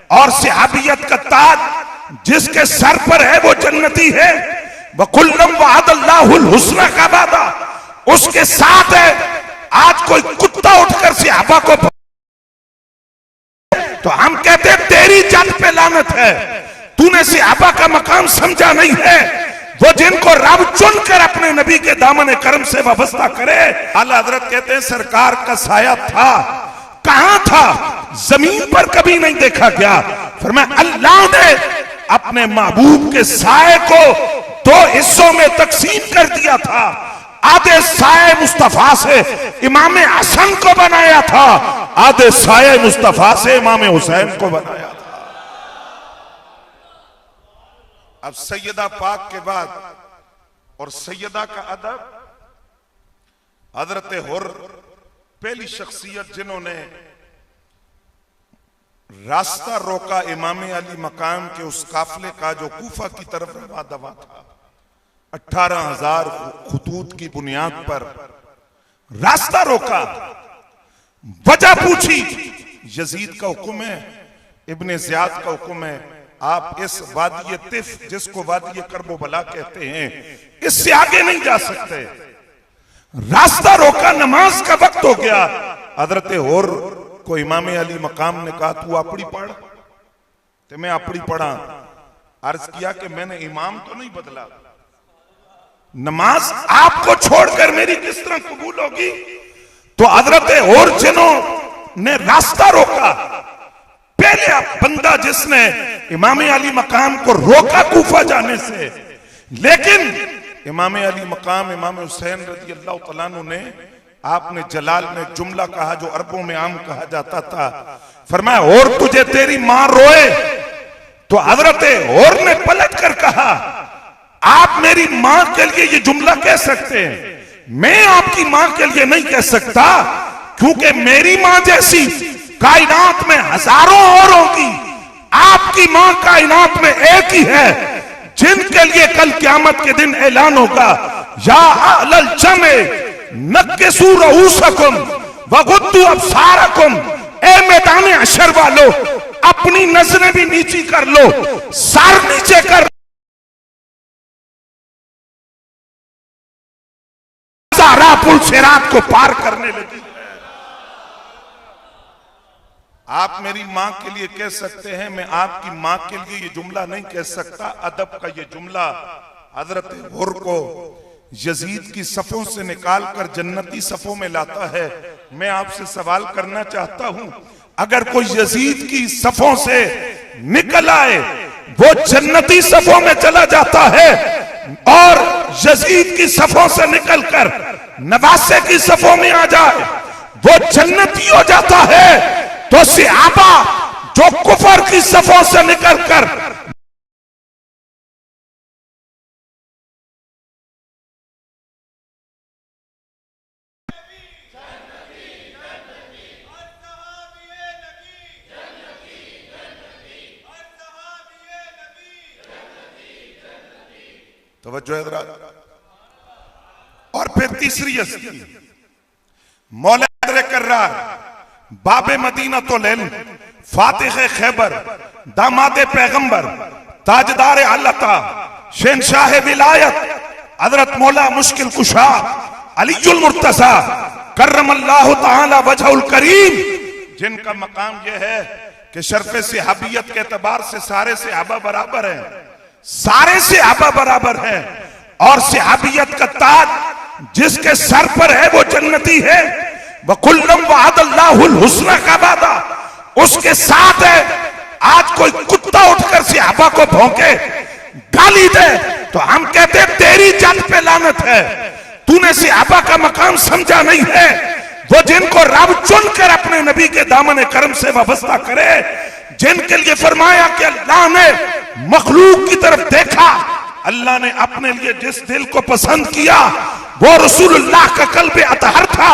और सहाबियत का ताज जिसके सर पर है वो जन्नती है। वकुल्लम वअदल्लाहुल हुस्ना का वादा उसके साथ है। आज कोई कुत्ता उठकर सहाबा को तो हम कहते हैं तेरी जात पे लानत है, तूने सहाबा का मकाम समझा नहीं है। वो जिनको रब चुनकर अपने नबी के दामन करम से वाबस्ता करे। आला हजरत कहते हैं सरकार का साया था, कहां था? जमीन पर कभी नहीं देखा गया। फरमाया अल्लाह ने अपने महबूब के साये को दो हिस्सों में तकसीम कर दिया था। आधे साये मुस्तफा से इमाम हसन को बनाया था, आधे साये मुस्तफा से इमाम हुसैन को बनाया था। अब सैयदा पाक के बाद और सैयदा का अदब, हजरत हुर पहली शख्सियत जिन्होंने रास्ता रोका इमाम अली मकाम के उस काफले का जो कूफा की तरफ रवा दवा था। 18,000 खुतूत की बुनियाद पर रास्ता रोका, वजह पूछी। यजीद का हुक्म है, इब्ने ज़ियाद का हुक्म है, आप इस वादी तिफ जिसको वादी करबला कहते हैं इससे आगे नहीं जा सकते। रास्ता रोका, नमाज का वक्त हो गया। हजरत हुर को इमाम अली मकाम ने कहा तू अपड़ी पढ़, तो मैं अपड़ी पढ़ा। अर्ज किया कि मैंने इमाम तो नहीं बदला, नमाज आपको छोड़कर मेरी किस तरह कबूल होगी? तो हजरत हुर जिन्होंने रास्ता रोका, पहले बंदा जिसने इमाम अली मकाम को रोका कूफा जाने से, लेकिन इमाम अली मकाम इमाम हुसैन रज़ी अल्लाह तआला अन्हु ने, आपने जलाल में जुमला कहा जो अरबों में आम कहा जाता था। फरमाया और तुझे तेरी मां रोए, तो हजरत हुर ने पलट कर कहा आप मेरी मां के लिए ये जुमला कह सकते हैं, मैं आपकी मां के लिए नहीं कह सकता, क्योंकि मेरी मां जैसी कायनात में हजारों और होगी, आपकी मां कायनात में एक ही है जिनके लिए कल क़यामत के दिन ऐलान होगा या अहलल जमे नक्किसू रऊसकुम वगुद्दू अबसारकुम। ए मैदान हशर वालों, अपनी नजरें भी नीची कर लो, सर नीचे कर पुल सिरात को पार करने लगी। आप मेरी मां के लिए कह सकते हैं, मैं आपकी मां के लिए ये जुमला नहीं कह सकता। अदब का ये जुमला हजरत हुर को यजीद की सफों से निकालकर जन्नती सफों में लाता है। मैं आपसे सवाल करना चाहता हूं, अगर कोई यजीद की सफों से निकल आए, वो जन्नती सफों में चला जाता है, और यजीद की सफों से निकलकर नवासे की सफों में आ जाए, वो जन्नती हो जाता है। तो सहाबा जो कुफर की सफों से निकलकर तवज्जो हज़रात। और फिर तीसरी हस्ती मौला कर रहा बाबे मदीना तो लेन फातिह खैबर दामादे पैगंबर ताजदार अल्लाह शहनशाह विलायत हजरत मौला मुश्किल कुशा अलीउल मुर्तजा करमल्लाहु तआला वजहुल करीम, जिनका मकाम यह है कि शर्फ सहाबियत के एतबार से सारे सहाबा बराबर हैं, सारे सहाबा बराबर हैं। और सहाबियत का ताज जिसके सर पर है वो जन्नती है। वकुल्लम वअदल्लाहुल हुस्ना का वादा उसके साथ है। आज कोई कुत्ता उठकर सहाबा को भौंके, गाली दे, तो हम कहते हैं तेरी जात पे लानत है, तूने सहाबा का मकाम समझा नहीं है। वो जिनको रब चुनकर अपने नबी के दामन करम से वाबस्ता करे, जिनके लिए फरमाया कि अल्लाह ने मखलूक की तरफ देखा, अल्लाह ने अपने लिए जिस दिल को पसंद किया वो रसूलुल्लाह का कल्ब अतहर था।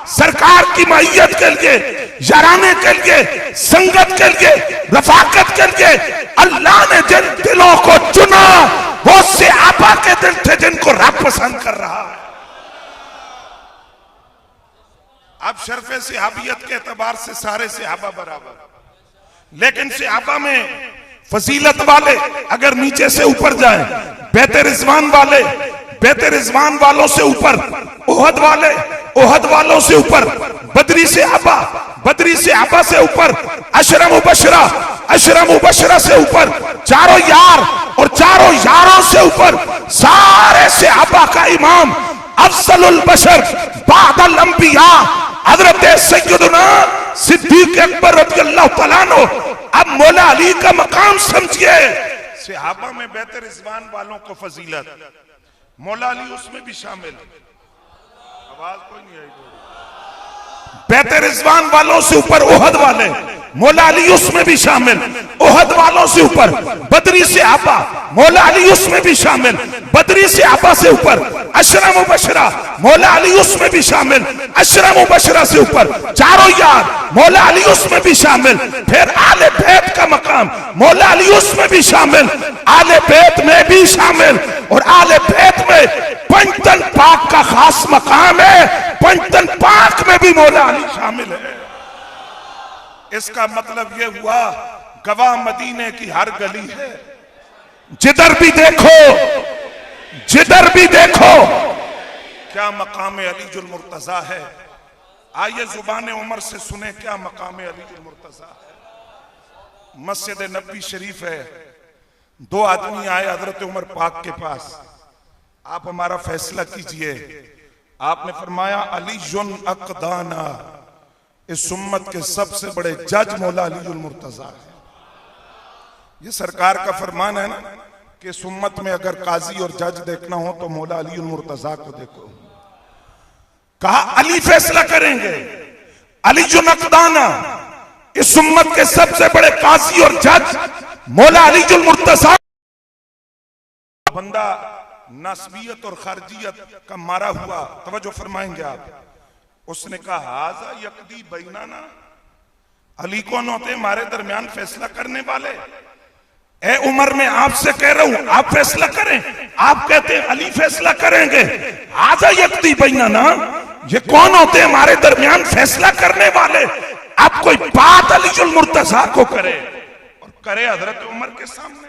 सरकार की मैयत के लिए, याराने के लिए, संगत के लिए, रफाकत के लिए अल्लाह ने जिन दिलों को चुना वो सहाबा के दिल थे जिनको रब पसंद कर रहा है। अब शर्फ सहाबियत के एतबार से सारे सहाबा बराबर, लेकिन सहाबा में फजीलत वाले अगर नीचे से ऊपर जाएं, बेहतर रिजवान वाले, बेहतर रिजवान वालों से ऊपर ओहद वाले, ओहद वालों से ऊपर बदरी सहाबा, बदरी सहाबा से ऊपर अशरा मुबशरा, अशरा मुबशरा से ऊपर चारों यार, और चारों यारों से ऊपर सारे सहाबा का इमाम अफजलुल बशर बादल अंबिया हजरत सैयदना सिद्दीक अकबर रज़ियल्लाहु तआला अन्हु। अब मौला अली का मकाम समझिए। सहाबा में बेहतर रिजवान वालों को फजीलत, मौला अली उसमें भी शामिल। आवाज कोई नहीं आई। बेहतर रिजवान वालों से ऊपर ओहद वाले, मौला अली उसमें भी शामिल। ओहद वालों से ऊपर बदरी सहाबा, मौला अली उसमें भी शामिल। बदरी सहाबा से ऊपर अशरा मुबशरा, मौला अली उसमें भी शामिल। अशरा मुबशरा से ऊपर चारों यार, मौला अली उसमें भी शामिल। फिर आले बैत का मकाम, मौला अली उसमें भी शामिल, आले बैत में भी शामिल। और आले बैत में पंचतन पाक का खास मकाम है, पंचतन पाक में भी मौला अली शामिल है। इसका मतलब यह हुआ गवाह मदीने की हर गली है। जिधर भी देखो, जिधर भी देखो क्या मकाम अली जुल मुर्तजा है। आइए जुबान उमर से सुने क्या मकाम अली जुल मुर्तजा है। मस्जिद नबी शरीफ है, दो आदमी आए हजरत उमर पाक के पास, आप हमारा फैसला कीजिए। आपने फरमाया अली जुन अक़दाना, इस उम्मत के सबसे बड़े जज मौला अली जुल मुर्तजा है। ये सरकार का फरमान है ना कि इस उम्मत में अगर काजी और जज देखना हो तो मौला अली जुल मुर्तजा को देखो। कहा अली फैसला करेंगे। अली जुन अक़दाना, इस उम्मत के सबसे बड़े काजी और जज मौला अली जुल मुर्तजा। बंदा नस्बियत और खारजियत का मारा हुआ, तवज्जो फरमाएंगे आप। उसने कहा हाजा यकदी बैनाना, अली कौन होते हमारे दरमियान फैसला करने वाले। ए उमर मैं आपसे कह रहा हूं आप फैसला करें, आप कहते हैं अली फैसला करेंगे। हाजा यकदी बैनाना, ये कौन होते हमारे दरमियान फैसला करने वाले। आप कोई बात अली जुल मुर्तजा को करे और करे हजरत उमर के सामने,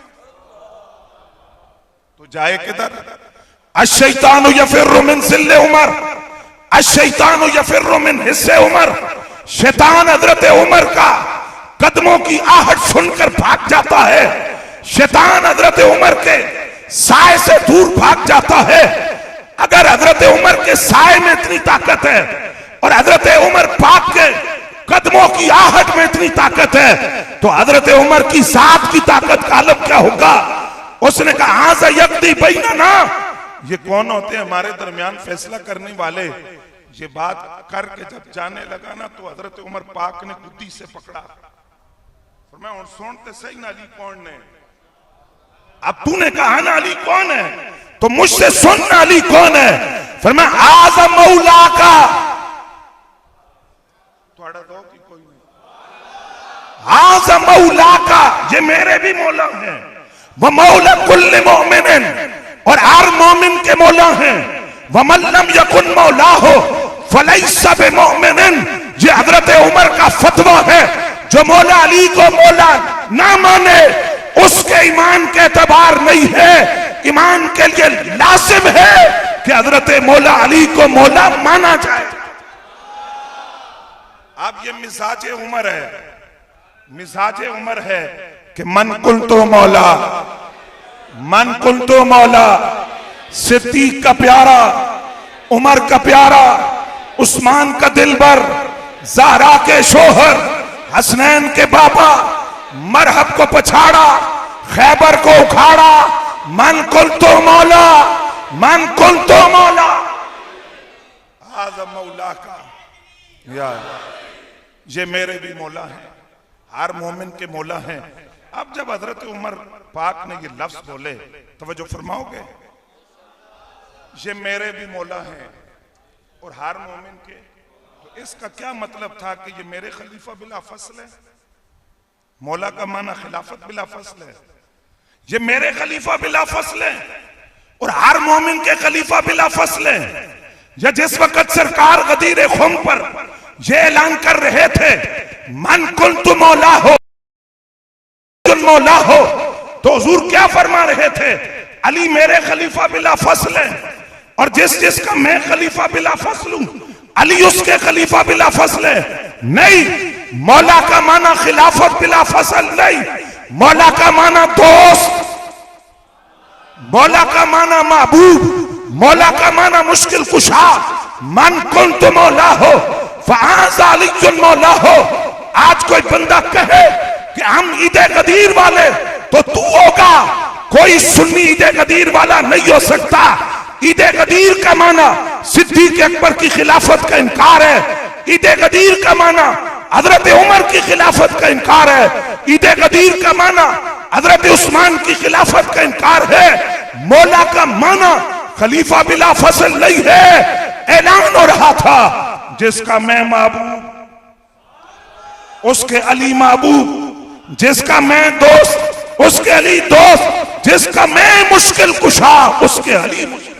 तो जाए किधर। अश-शैतानु यफिर्रु मिन सिल्ले उमर, अश-शैतानु यफिर्रु मिन हिस्से उमर। शैतान हजरत उमर का कदमों की आहट सुनकर भाग जाता है। शैतान हजरत उमर के साए से दूर भाग जाता है। अगर हजरत उमर के साए में इतनी ताकत है और हजरत उमर पाक के कदमों की आहट में इतनी ताकत है, तो हजरत उमर की साथ की ताकत का आलम क्या होगा। उसने कहा हाज़ा यक़दी बैनना, ये कौन होते हैं हमारे दरमियान फैसला करने वाले। ये बात करके जब जाने लगा ना तो हजरत उमर पाक ने बुद्धि से पकड़ा। फरमाया और सुनते सही ना अली कौन है। अब तूने कहा ना अली कौन है, तो मुझसे सुन ना अली कौन है। फरमाया हाज़ा मौला का, थोड़ा दो कि कोई नहीं। हाज़ा मौला का, ये मेरे भी मौला हैं। वह मौला कुल्ले मोमिन, और हर मोमिन के मौला हैं। वमन लम यकुन मौला हो फलैसा बिमुमिन, ये हजरत उमर का फतवा है। जो मौला अली को मौला ना माने उसके ईमान के एतबार नहीं है। ईमान के लिए लाजिम है कि हजरत मौला अली को मौला माना जाए। अब ये मिजाज उमर है, मिजाज उमर है कि मन कुल तो मौला, मन कुल तो मौला। सिद्दीक का प्यारा, उमर का प्यारा, उस्मान का दिलबर, ज़हरा के शोहर, हसनैन के बाबा, मरहब को पछाड़ा, खैबर को उखाड़ा। मन कुल तो मौला, मन कुल तो मौला। आज़म मौला का यार, ये मेरे भी मौला हैं, हर मोमिन के मौला हैं। अब जब हजरत उमर पाक ने ये लफ्ज बोले, तवज्जो फरमाओगे, ये मेरे भी मौला हैं और हर मोमिन के, तो इसका क्या मतलब था कि ये मेरे खलीफा बिला फसल है। मौला का माना खिलाफत बिला फसल है। ये मेरे खलीफा बिला फसल है और हर मोमिन के खलीफा बिला फसल है। या जिस वक्त सरकार गदीर खुम पर ये ऐलान कर रहे थे मन कुंतु मौला हो अलीयुन मौला हो, तो हुजूर क्या फरमा रहे थे? अली मेरे खलीफा बिला फसल है, और जिस जिसका मैं खलीफा बिला फसल हूं, अली उसके खलीफा बिला फसल है। नहीं, मौला का माना खिलाफत बिला फसल नहीं, मौला का माना दोस्त, मौला का माना महबूब, मौला का माना मुश्किल कुशा। मन कुन तो मौला हो फआज़ा अलीयुन मौला हो। आज कोई बंदा कहे कि हम ईदे गदीर वाले, तो तू होगा। कोई सुन्नी ईदे गदीर वाला नहीं हो सकता। ईदे गदीर का माना सिद्दीक अकबर की खिलाफत का इनकार है। ईदे गदीर का माना हजरत उमर की खिलाफत का इनकार है। ईदे गदीर का माना हजरत उस्मान की खिलाफत का इनकार है। मौला का माना खलीफा बिला फसल नहीं है। ऐलान हो रहा था, जिसका मैं महबूब उसके अली महबूब, जिसका मैं दोस्त उसके अली दोस्त, जिसका मैं मुश्किल कुशा उसके अली मुश्किल।